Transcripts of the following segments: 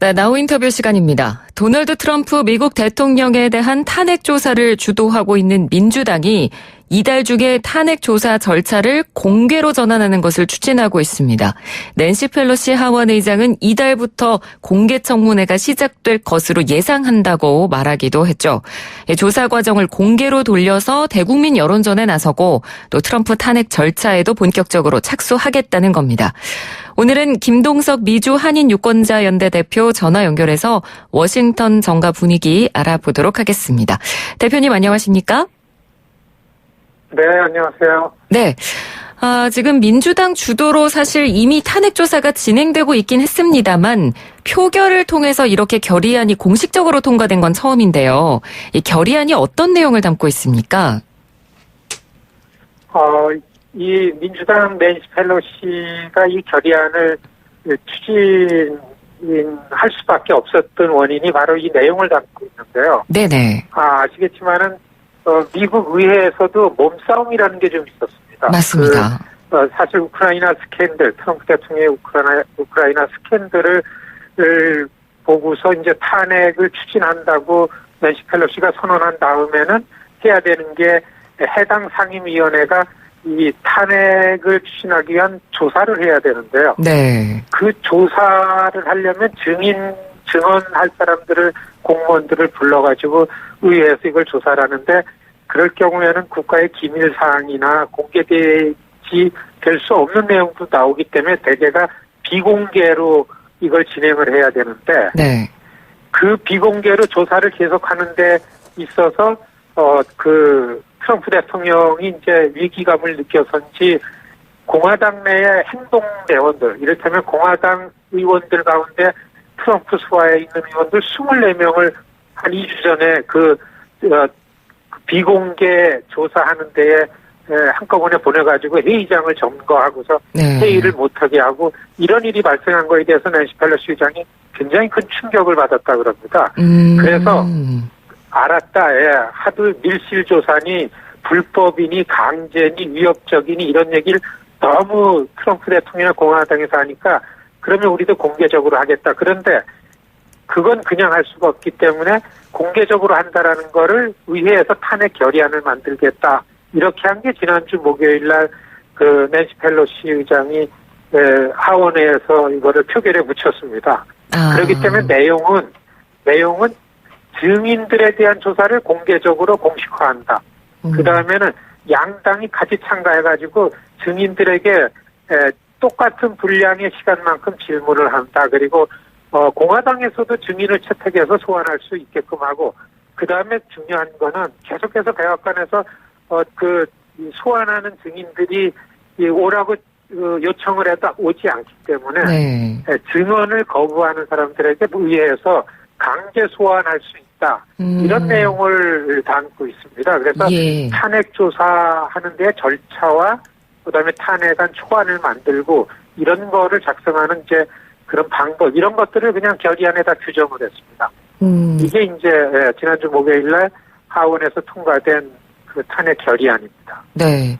네, 나우 인터뷰 시간입니다. 도널드 트럼프 미국 대통령에 대한 탄핵 조사를 주도하고 있는 민주당이 이달 중에 탄핵 조사 절차를 공개로 전환하는 것을 추진하고 있습니다. 낸시 펠로시 하원 의장은 이달부터 공개 청문회가 시작될 것으로 예상한다고 말하기도 했죠. 조사 과정을 공개로 돌려서 대국민 여론전에 나서고 또 트럼프 탄핵 절차에도 본격적으로 착수하겠다는 겁니다. 오늘은 김동석 미주 한인유권자연대 대표 전화 연결해서 워싱턴 정가 분위기 알아보도록 하겠습니다. 대표님 안녕하십니까? 네, 안녕하세요. 네. 지금 민주당 주도로 사실 이미 탄핵 조사가 진행되고 있긴 했습니다만 표결을 통해서 이렇게 결의안이 공식적으로 통과된 건 처음인데요. 이 결의안이 어떤 내용을 담고 있습니까? 이 민주당 낸시 펠로시가 이 결의안을 추진할 수밖에 없었던 원인이 바로 이 내용을 담고 있는데요. 네네. 아시겠지만은 미국 의회에서도 몸싸움이라는 게 좀 있었습니다. 맞습니다. 사실 우크라이나 스캔들, 트럼프 대통령의 우크라이나 스캔들을 보고서 이제 탄핵을 추진한다고 낸시 펠로시가 선언한 다음에는 해야 되는 게 해당 상임위원회가 이 탄핵을 추진하기 위한 조사를 해야 되는데요. 네. 그 조사를 하려면 증언할 사람들을, 공무원들을 불러가지고 의회에서 이걸 조사를 하는데 그럴 경우에는 국가의 기밀 사항이나 공개되지 될 수 없는 내용도 나오기 때문에 대개가 비공개로 이걸 진행을 해야 되는데 네. 그 비공개로 조사를 계속하는 데 있어서 트럼프 대통령이 이제 위기감을 느껴서인지 공화당 내의 행동 대원들, 이를테면 공화당 의원들 가운데 트럼프 수하에 있는 의원들 24명을 한 2주 전에 비공개 조사하는 데에 한꺼번에 보내가지고 회의장을 점거하고서 네. 회의를 못하게 하고 이런 일이 발생한 거에 대해서 낸시 펠로시 의장이 굉장히 큰 충격을 받았다 그럽니다. 그래서 알았다. 하도 밀실조사니 불법이니 강제니 위협적이니 이런 얘기를 너무 트럼프 대통령이나 공화당에서 하니까 그러면 우리도 공개적으로 하겠다. 그런데 그건 그냥 할 수가 없기 때문에 공개적으로 한다라는 거를 의회에서 탄핵 결의안을 만들겠다. 이렇게 한 게 지난주 목요일 날 낸시 펠로시 의장이 하원회에서 이거를 표결에 붙였습니다. 그렇기 때문에 내용은 증인들에 대한 조사를 공개적으로 공식화한다. 그 다음에는 양당이 같이 참가해가지고 증인들에게 똑같은 분량의 시간만큼 질문을 한다. 그리고 공화당에서도 증인을 채택해서 소환할 수 있게끔 하고 그 다음에 중요한 거는 계속해서 백악관에서 소환하는 증인들이 오라고 요청을 해도 오지 않기 때문에 네. 증언을 거부하는 사람들에게 의회에서 강제 소환할 수 있다. 이런 내용을 담고 있습니다. 그래서 탄핵 조사하는 데 절차와 그다음에 탄핵안 초안을 만들고 이런 거를 작성하는 이제 그런 방법 이런 것들을 그냥 결의안에다 규정을 했습니다. 이게 이제 지난주 목요일 날 하원에서 통과된 그 탄핵 결의안입니다. 네.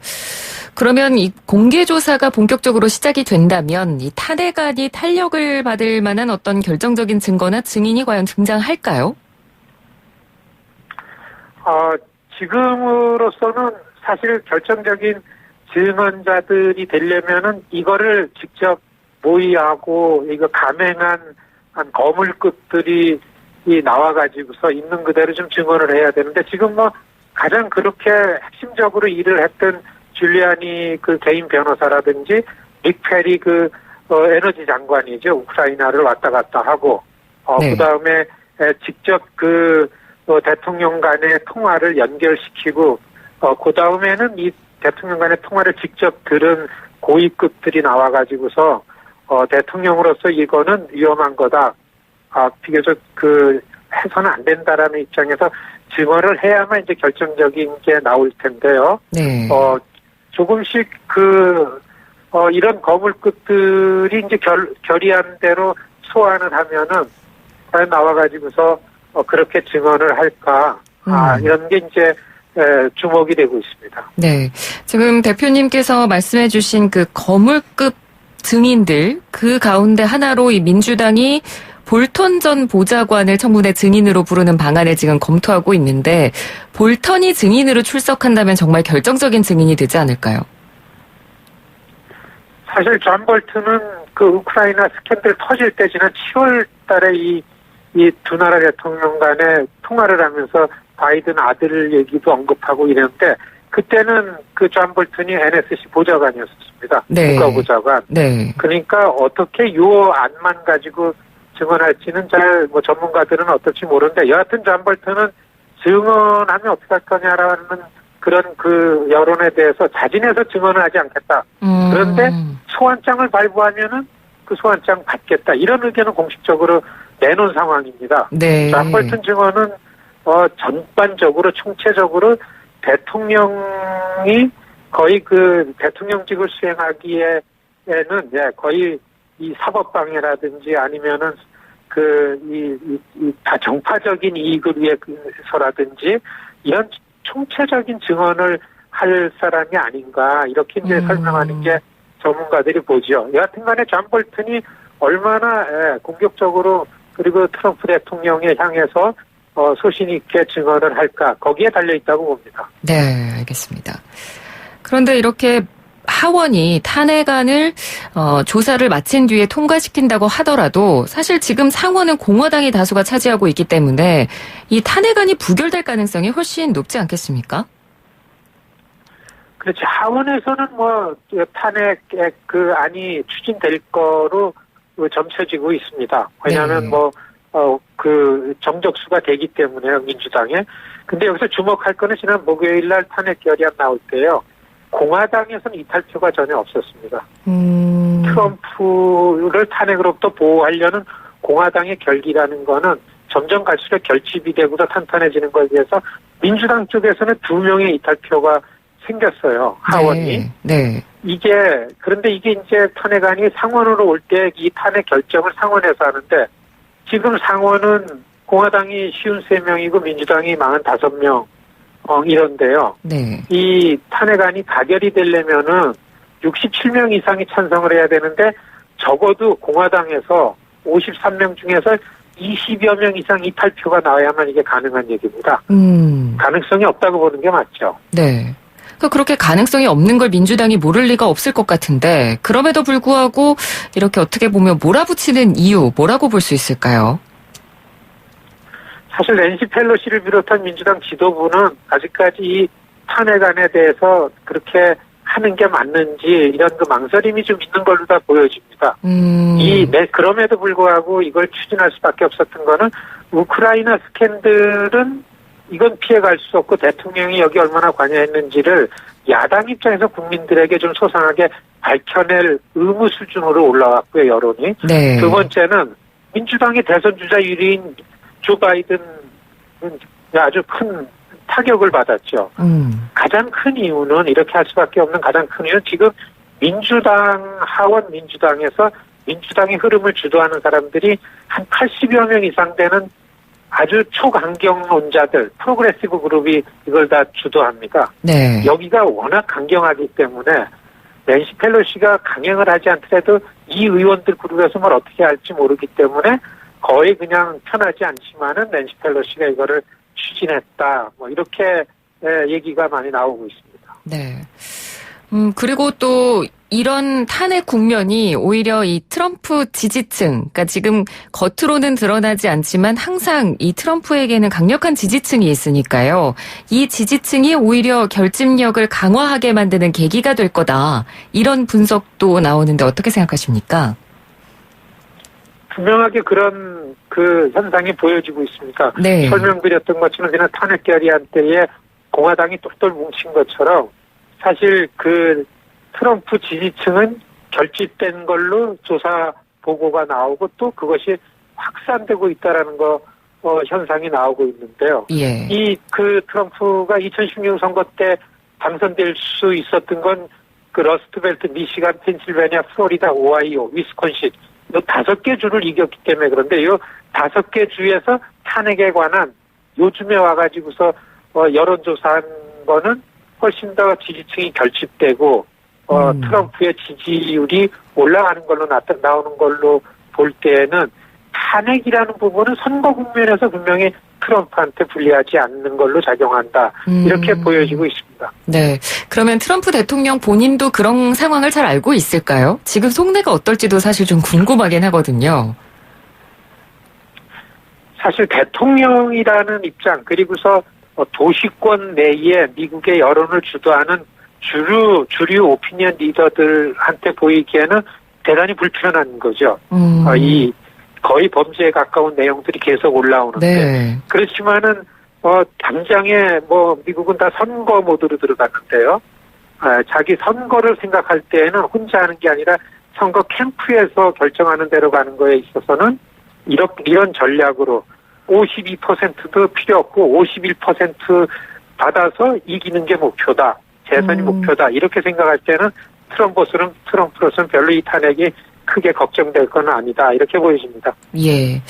그러면 이 공개 조사가 본격적으로 시작이 된다면 이 탄핵안이 탄력을 받을 만한 어떤 결정적인 증거나 증인이 과연 등장할까요? 지금으로서는 사실 결정적인 증언자들이 되려면은 이거를 직접 모의하고 이거 감행한 거물급들이 나와가지고서 있는 그대로 좀 증언을 해야 되는데 지금 가장 그렇게 핵심적으로 일을 했던 줄리아니 개인 변호사라든지 닉 페리 에너지 장관이죠. 우크라이나를 왔다 갔다 하고 네. 그다음에 직접 대통령 간의 통화를 연결시키고 그다음에는 이 대통령 간의 통화를 직접 들은 고위급들이 나와가지고서 대통령으로서 이거는 위험한 거다. 비교적 해서는 안 된다라는 입장에서 증언을 해야만 이제 결정적인 게 나올 텐데요. 네. 조금씩 이런 거물급들이 이제 결의안대로 소환을 하면은 과연 나와가지고서 그렇게 증언을 할까? 이런 게 이제 주목이 되고 있습니다. 네. 지금 대표님께서 말씀해 주신 그 거물급 증인들 그 가운데 하나로 이 민주당이 볼턴 전 보좌관을 청문회 증인으로 부르는 방안을 지금 검토하고 있는데 볼턴이 증인으로 출석한다면 정말 결정적인 증인이 되지 않을까요? 사실 존 볼턴은 그 우크라이나 스캔들 터질 때 지난 7월 달에 이 두 나라 대통령 간에 통화를 하면서 바이든 아들 얘기도 언급하고 이랬는데 그때는 그 존 볼턴이 NSC 보좌관이었습니다. 네. 국가보좌관. 네. 그러니까 어떻게 요 안만 가지고 증언할지는 잘 뭐 전문가들은 어떨지 모르는데 여하튼 존 볼턴은 증언하면 어떻게 할 거냐라는 그런 그 여론에 대해서 자진해서 증언을 하지 않겠다. 그런데 소환장을 발부하면은 그 소환장 받겠다. 이런 의견을 공식적으로 내놓은 상황입니다. 네. 존 볼턴 증언은 전반적으로 총체적으로 대통령이 거의 그 대통령직을 수행하기에는 거의 이 사법방해라든지 아니면은 다 정파적인 이익을 위해서라든지 이런 총체적인 증언을 할 사람이 아닌가 이렇게 이제 설명하는 게 전문가들이 보죠. 여하튼간에 존 볼턴이 얼마나 공격적으로 그리고 트럼프 대통령에 향해서 소신 있게 증언을 할까 거기에 달려 있다고 봅니다. 네, 알겠습니다. 그런데 이렇게 하원이 탄핵안을 조사를 마친 뒤에 통과시킨다고 하더라도 사실 지금 상원은 공화당이 다수가 차지하고 있기 때문에 이 탄핵안이 부결될 가능성이 훨씬 높지 않겠습니까? 그렇지. 하원에서는 뭐 탄핵 그 안이 추진될 거로 점쳐지고 있습니다. 왜냐하면 네. 그 정적수가 되기 때문에요, 민주당에. 근데 여기서 주목할 거는 지난 목요일 날 탄핵 결의안 나올 때요. 공화당에서는 이탈표가 전혀 없었습니다. 트럼프를 탄핵으로부터 보호하려는 공화당의 결기라는 거는 점점 갈수록 결집이 되고도 탄탄해지는 것에 비해서 민주당 쪽에서는 2명의 이탈표가 생겼어요. 하원이. 네. 그런데 이게 이제 탄핵안이 상원으로 올 때 이 탄핵 결정을 상원에서 하는데 지금 상원은 공화당이 53명이고 민주당이 45명 이런데요. 네. 이 탄핵안이 가결이 되려면은 67명 이상이 찬성을 해야 되는데 적어도 공화당에서 53명 중에서 20여 명 이상 이탈표가 나와야만 이게 가능한 얘기입니다. 가능성이 없다고 보는 게 맞죠. 네. 그렇게 가능성이 없는 걸 민주당이 모를 리가 없을 것 같은데 그럼에도 불구하고 이렇게 어떻게 보면 몰아붙이는 이유 뭐라고 볼 수 있을까요? 사실 낸시 펠로시를 비롯한 민주당 지도부는 아직까지 이 탄핵안에 대해서 그렇게 하는 게 맞는지 이런 그 망설임이 좀 있는 걸로 다 보여집니다. 그럼에도 불구하고 이걸 추진할 수밖에 없었던 거는 우크라이나 스캔들은 이건 피해갈 수 없고 대통령이 여기 얼마나 관여했는지를 야당 입장에서 국민들에게 좀 소상하게 밝혀낼 의무 수준으로 올라왔고요, 여론이. 네. 두 번째는 민주당의 대선 주자 1위인 조 바이든은 아주 큰 타격을 받았죠. 가장 큰 이유는 이렇게 할 수밖에 없는 가장 큰 이유는 지금 하원 민주당에서 민주당의 흐름을 주도하는 사람들이 한 80여 명 이상 되는 아주 초강경론자들, 프로그레시브 그룹이 이걸 다 주도합니다. 네. 여기가 워낙 강경하기 때문에 낸시 펠로시가 강행을 하지 않더라도 이 의원들 그룹에서 뭘 어떻게 할지 모르기 때문에 거의 그냥 편하지 않지만은 낸시 펠로시가 이거를 추진했다. 뭐 이렇게 얘기가 많이 나오고 있습니다. 네. 그리고 또 이런 탄핵 국면이 오히려 이 트럼프 지지층, 그러니까 지금 겉으로는 드러나지 않지만 항상 이 트럼프에게는 강력한 지지층이 있으니까요. 이 지지층이 오히려 결집력을 강화하게 만드는 계기가 될 거다. 이런 분석도 나오는데 어떻게 생각하십니까? 분명하게 그런 그 현상이 보여지고 있습니다. 네. 설명드렸던 것처럼 그냥 탄핵 결의안 때에 공화당이 똘똘 뭉친 것처럼 사실 그 트럼프 지지층은 결집된 걸로 조사 보고가 나오고 또 그것이 확산되고 있다라는 현상이 나오고 있는데요. 예. 그 트럼프가 2016 선거 때 당선될 수 있었던 건 그 러스트벨트, 미시간, 펜실베니아, 플로리다, 오하이오, 위스콘신 이 5개 주를 이겼기 때문에 그런데 이 5개 주에서 탄핵에 관한 요즘에 와가지고서 여론조사한 거는 훨씬 더 지지층이 결집되고 트럼프의 지지율이 올라가는 걸로 나오는 걸로 볼 때에는 탄핵이라는 부분은 선거 국면에서 분명히 트럼프한테 불리하지 않는 걸로 작용한다. 이렇게 보여지고 있습니다. 네. 그러면 트럼프 대통령 본인도 그런 상황을 잘 알고 있을까요? 지금 속내가 어떨지도 사실 좀 궁금하긴 하거든요. 사실 대통령이라는 입장, 그리고서 도시권 내에 미국의 여론을 주도하는 주류 오피니언 리더들한테 보이기에는 대단히 불편한 거죠. 이 거의 범죄에 가까운 내용들이 계속 올라오는데. 네. 그렇지만은, 당장에 미국은 다 선거 모드로 들어갔는데요. 자기 선거를 생각할 때에는 혼자 하는 게 아니라 선거 캠프에서 결정하는 대로 가는 거에 있어서는 이런 전략으로 52%도 필요 없고 51% 받아서 이기는 게 목표다. 재선이 목표다. 이렇게 생각할 때는 트럼프로서는 별로 이 탄핵이 크게 걱정될 건 아니다. 이렇게 보여집니다. 예.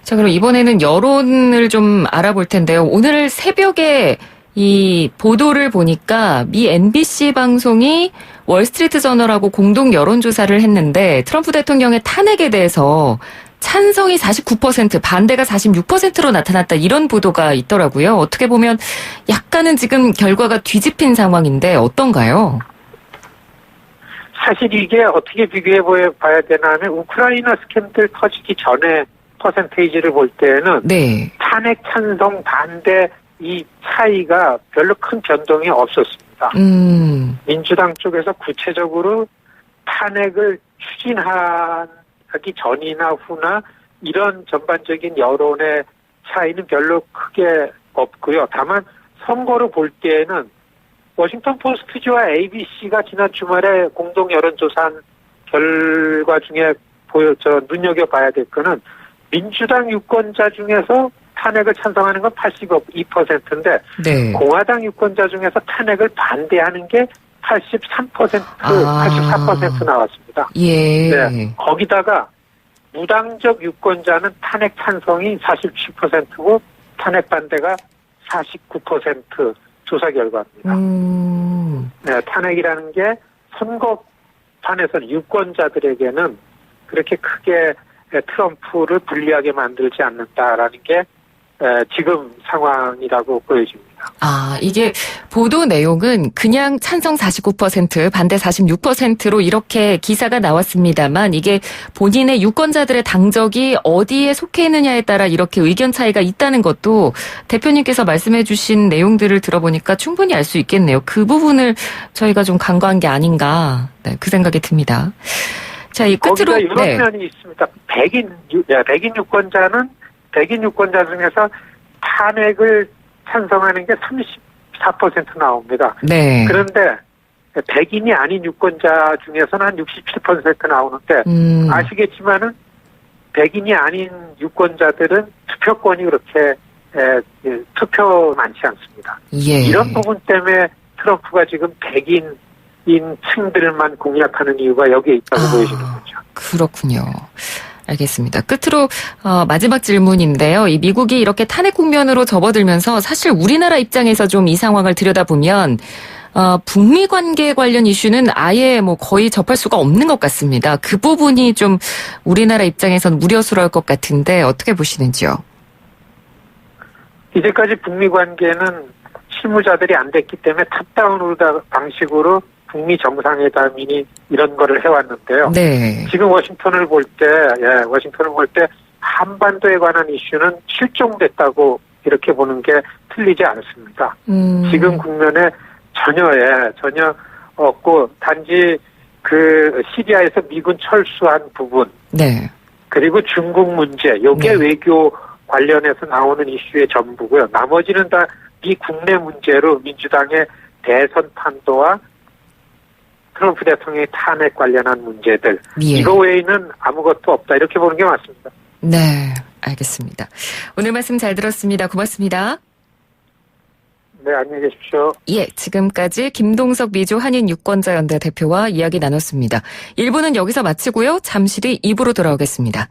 자, 그럼 이번에는 여론을 좀 알아볼 텐데요. 오늘 새벽에 이 보도를 보니까 미 NBC 방송이 월스트리트 저널하고 공동 여론조사를 했는데 트럼프 대통령의 탄핵에 대해서 찬성이 49%, 반대가 46%로 나타났다. 이런 보도가 있더라고요. 어떻게 보면 약간은 지금 결과가 뒤집힌 상황인데 어떤가요? 사실 이게 어떻게 비교해 봐야 되나 하면 우크라이나 스캔들 터지기 전에 퍼센테이지를 볼 때는 네. 탄핵 찬성 반대 이 차이가 별로 큰 변동이 없었습니다. 민주당 쪽에서 구체적으로 탄핵을 추진하기 전이나 후나 이런 전반적인 여론의 차이는 별로 크게 없고요. 다만 선거를 볼 때에는 워싱턴 포스트지와 ABC가 지난 주말에 공동 여론조사한 결과 중에 눈여겨봐야 될 거는 민주당 유권자 중에서 탄핵을 찬성하는 건 82%인데 네. 공화당 유권자 중에서 탄핵을 반대하는 게 84% 나왔습니다. 예. 네. 거기다가 무당적 유권자는 탄핵 찬성이 47%고 탄핵 반대가 49% 조사 결과입니다. 네, 탄핵이라는 게 선거판에서는 유권자들에게는 그렇게 크게 트럼프를 불리하게 만들지 않는다라는 게 지금 상황이라고 보여집니다. 아, 이게 보도 내용은 그냥 찬성 49%, 반대 46%로 이렇게 기사가 나왔습니다만 이게 본인의 유권자들의 당적이 어디에 속해 있느냐에 따라 이렇게 의견 차이가 있다는 것도 대표님께서 말씀해 주신 내용들을 들어보니까 충분히 알 수 있겠네요. 그 부분을 저희가 좀 간과한 게 아닌가, 네, 그 생각이 듭니다. 자, 이 끝으로. 거기다 이런 네. 면이 있습니다. 백인 유권자 중에서 탄핵을 찬성하는 게 34% 나옵니다. 네. 그런데 백인이 아닌 유권자 중에서는 한 67% 나오는데 아시겠지만은 백인이 아닌 유권자들은 투표권이 그렇게 투표 많지 않습니다. 예. 이런 부분 때문에 트럼프가 지금 백인인 층들만 공략하는 이유가 여기에 있다고 보여지는 거죠. 그렇군요. 알겠습니다. 끝으로 마지막 질문인데요. 이 미국이 이렇게 탄핵 국면으로 접어들면서 사실 우리나라 입장에서 좀 이 상황을 들여다보면 북미 관계 관련 이슈는 아예 거의 접할 수가 없는 것 같습니다. 그 부분이 좀 우리나라 입장에선 우려스러울 것 같은데 어떻게 보시는지요? 이제까지 북미 관계는 실무자들이 안 됐기 때문에 탑다운 방식으로 북미 정상회담이니 이런 거를 해왔는데요. 네. 지금 워싱턴을 볼 때 한반도에 관한 이슈는 실종됐다고 이렇게 보는 게 틀리지 않습니다. 지금 국면에 전혀 없고 단지 그 시리아에서 미군 철수한 부분, 네. 그리고 중국 문제, 요게 네. 외교 관련해서 나오는 이슈의 전부고요. 나머지는 다 이 국내 문제로 민주당의 대선 판도와 트럼프 대통령의 탄핵 관련한 문제들. 예. 이거 외에는 아무것도 없다. 이렇게 보는 게 맞습니다. 네, 알겠습니다. 오늘 말씀 잘 들었습니다. 고맙습니다. 네, 안녕히 계십시오. 예, 지금까지 김동석 미주 한인유권자연대 대표와 이야기 나눴습니다. 1부는 여기서 마치고요. 잠시 뒤 2부로 돌아오겠습니다.